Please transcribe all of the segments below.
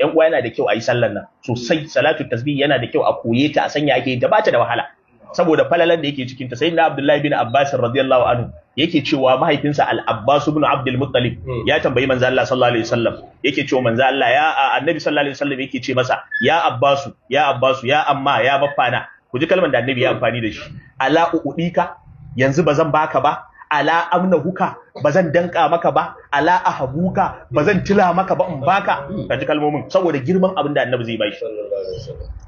ƴan uwa yana da kyau a yi sallar nan sosai. Salatu tasbih yana da kyau a koye ta, a sanya ake ta, bata da wahala saboda falalan da yake cikin ta. Sayyidina Abdullahi bin Abbas radiyallahu anhu yake cewa mahaifinsa Al-Abbas ibn Abdul Muttalib ya tambayi manzo Allah sallallahu alaihi wasallam, yake cewa manzo Allah ya annabi sallallahu alaihi wasallam yake ce masa ya Abbasu ya amma ya baffana. Ku ji kalmar da annabi ya amfani da shi, ala uudika, yanzu bazan baka ba, ala amnahuka, bazan danka maka ba, ala ahabuka, bazan tila maka ba in baka. Ka ji kalmomin saboda girman abin da annabi zai bai shi.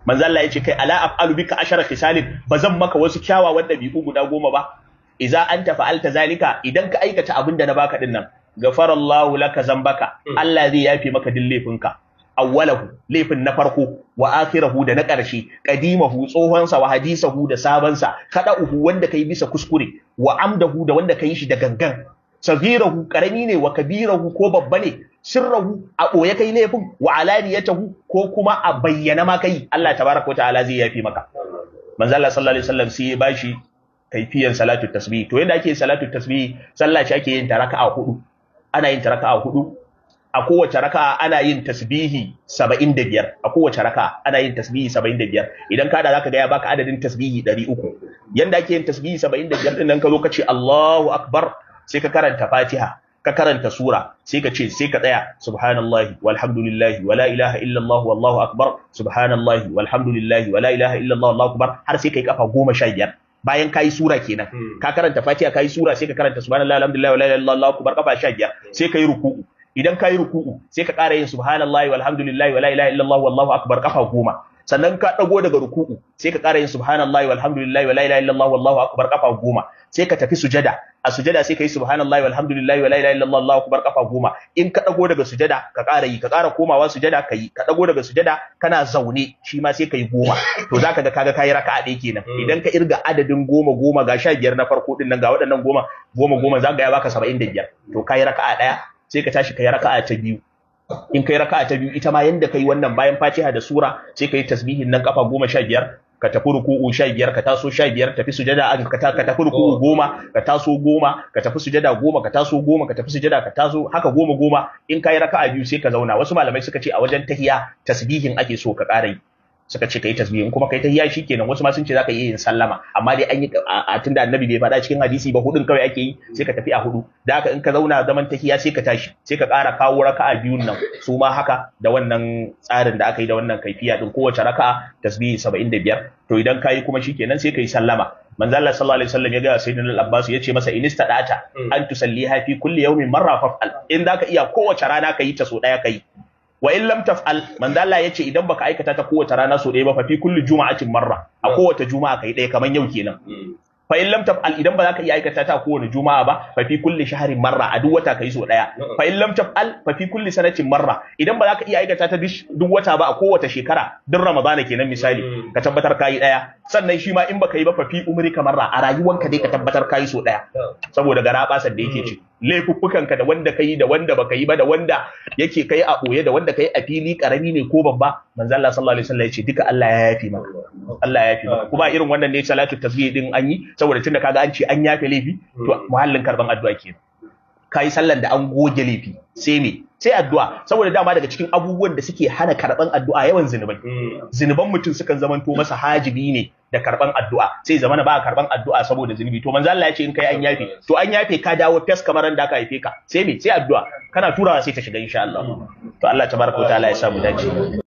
Manzo Allah yace kai ala af'alu bika ashara khisalin, bazan maka wasu kyawawan dabi'u guda 10 ba. Idza anta fa'alta zalika, idan ka aikata abin da na baka din nan, gafarallahu laka zambaka, Allah zai yafe maka din laifinka. Awwalahu, laifin na farko, wa akhirahu da na ƙarshe, qadimahu tsohonsa, wa hadisahu da sabansa, kada'uhu wanda kai bisa kuskure, wa amdahu da wanda kai shi da gangan, sagirahu karami ne, wa kabirahu ko babba ne, sirrahu a ɓoye kai laifin, wa alaniyatahu ko kuma a bayyana ma kai, Allah tabaraka wa ta'ala zai yafi maka. Manzo Allah sallallahu alaihi wasallam sai ya bashi kaifiyan salatu tasbih. To yanda ake yin salatu tasbih, sallah ce ake yin ta raka'a 4. Ana yin ta raka'a 4. A kowace raka'a ana yin tasbihi 75. A kowace raka'a ana yin tasbihi 75. Idan ka da zaka ga ya baka adadin tasbihi 300. Yanda ake yin tasbihi 75 din nan ka zo ka ce Allahu akbar, sai ka karanta Fatiha, ka karanta sura, sai ka ce, sai ka tsaya subhanallahi walhamdulillahi wala ilaha illallah wallahu akbar, subhanallahi walhamdulillahi wala ilaha illallah wallahu akbar, har sai kai kafa 15. Bayan kayi sura kenan, ka karanta Fatiha, kayi sura, sai ka karanta subhanallahi walhamdulillahi wala ilaha illallah wallahu akbar kafa 15, sai kai ruku'u. Idan kayi ruku'u, sai ka ƙara yin subhanallahi walhamdulillahi wala ilaha illallah wallahu akbar kafa 10. Sannan ka dago daga ruku'u, sai ka ƙara yin subhanallahi walhamdulillahi wala ilaha illallah wallahu akbar kafa 10. Sai ka tafi sujada. A sujada sai ka yi subhanallahi walhamdulillahi wala ilaha illallah wallahu akbar kafa 10. In ka dago daga sujada, ka ƙara yi, ka ƙara komawa sujada ka yi, ka dago daga sujada kana zaune, shi ma sai ka yi 10. To zaka ga kaga kayi raka'a ɗaya kenan. Idan ka irga adadin 10 ga 15 na farko din nan, ga waɗannan 10 zaka ga ya baka 75. To kayi raka'a ɗaya, sai ka tashi kai raka'a ta biyu. In kai raka'a ta biyu ita ma yanda kai wannan bayan Fatiha da sura, sai kai tasbihin nan kafa 15, ka tafi ruku'u 15, ka taso 15, tafi sujada ka tafi ruku'u 10, ka taso 10, ka tafi sujada 10, ka taso 10, ka tafi sujada ka taso haka 10. In kai raka'a biyu sai ka zauna. Wasu malamai suka ce a wajen tahiyya tasbihin ake so ka ƙara yi, suka ce kai tasbihin, kuma kai tahiyya shikenan. Wasu ma sun ce zaka iya yin sallama, amma dai an yi tunda annabi bai faɗa cikin hadisi ba, 4 kawai ake yi, sai ka tafi a 4. Da haka in ka zauna zaman tahiyya sai ka tashi, sai ka ƙara kawo raka'a biyun nan, su ma haka da wannan tsarin da aka yi da wannan kaifiya din, kowace raka'a tasbihi 75. To idan kayi kuma shikenan sai kai sallama. Manzo Allah sallallahu alaihi wasallam ya ga sayyidina Al-Abbas, ya ce masa inistadata an tusalliha fi kulli yawmin marra fa'al. In zaka iya kowace rana kayi ta so daya kayi. Wa in lam taf'al, manzo Allah yace idan baka aikata ta kowace rana so ɗaya ba, fa fi kulli juma'atin marra, a kowace juma'a kai ɗaya kaman yau kenan. Fa in lam taf'al, idan ba za ka iya aikata ta kowace juma'a ba, fa fi kulli shahrin marra, a duk wata kai so ɗaya. Fa in lam taf'al, fa fi kulli sanatin marra, idan ba za ka iya aikata ta duk wata ba, a kowace shekara, duk Ramadana kenan misali, ka tabbatar kai ɗaya. Sannan shi ma in baka yi ba, fa fi umrika marra, a rayuwanka dai ka tabbatar kai so ɗaya. Saboda garabasar da yake ci. Laifuffukanka da wanda kai da wanda baka yi ba, da wanda yake kai a boye da wanda kai a fili, karami ne ko babba, manzo Allah sallallahu alaihi wasallam ya ce duka Allah ya yafi maka. Allah ya yafi maka. Kuma irin wannan ne salatu tasbih din an yi, saboda tunda kaga an ce an yafe laifi, to muhallin karban addu'a kenan. Kai sallan da an goge laifi, sai me? Sai addu'a, saboda dama daga cikin abubuwan da suke hana karban addu'a yawan zinubai. Zinuban mutum sukan zamanto masa hajibi ne da karban addu'a, sai zamana ba karban addu'a saboda zinubi. To manzo Allah ya ce in kai an yafe, to an yafe ka dawo fes kamar da aka haife ka. Sai me? Sai addu'a. Kana turawa sai ta shiga insha Allah. To Allah tabaraka wa ta'ala ya samu dace.